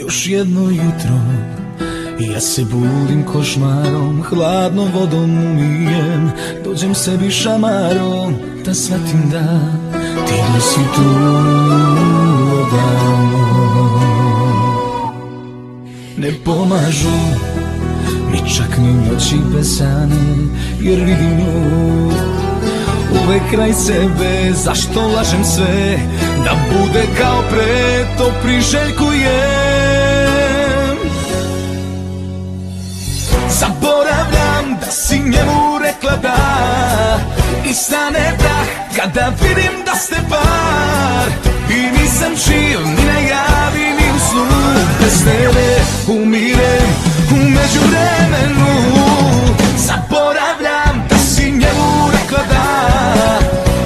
Još jedno jutro i ja se budim košmarom, hladnom vodom umijem, dođem sebi šamarom, da shvatim da ti nisi tu odavno. Ne pomažu mi čak ni noći bez sane, jer vidim nju uvek kraj sebe. Zašto lažem sve, da bude kao pre, to priželjkujem. Zaboravljam da si njemu rekla da, i stane dah kada vidim da ste par. I nisam živ ni na javi ni u snu, bez tebe umirem u međuvremenu. Zaboravljam da si njemu rekla da,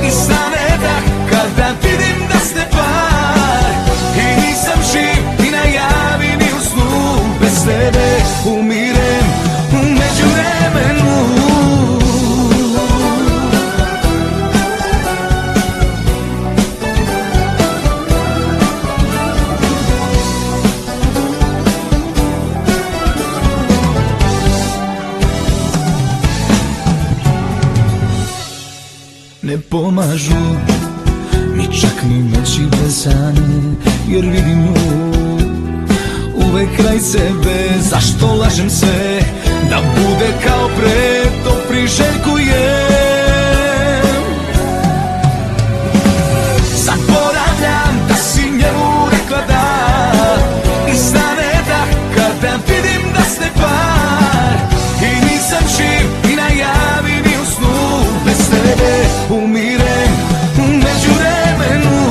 i stane dah kada vidim da ste par. I nisam živ ni na javi ni u snu, bez tebe umirem u međuvremenu. Ne pomažu mi čak ni noći bez sane, jer vidim nju uvek kraj sebe. Zašto lažem sve, da bude kao pre, to priželjkujem. Zaboravljam da si njemu rekla da, i stane dah kada vidim da ste par. I nisam živ ni na javi ni u snu, bez tebe umirem u međuvremenu.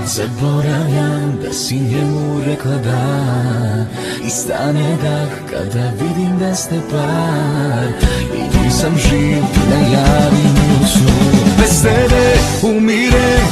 Zaboravljam da si njemu rekla da, i stane dah kada vidim da ste par. I nisam živ na javi ni u snu, bez tebe umirem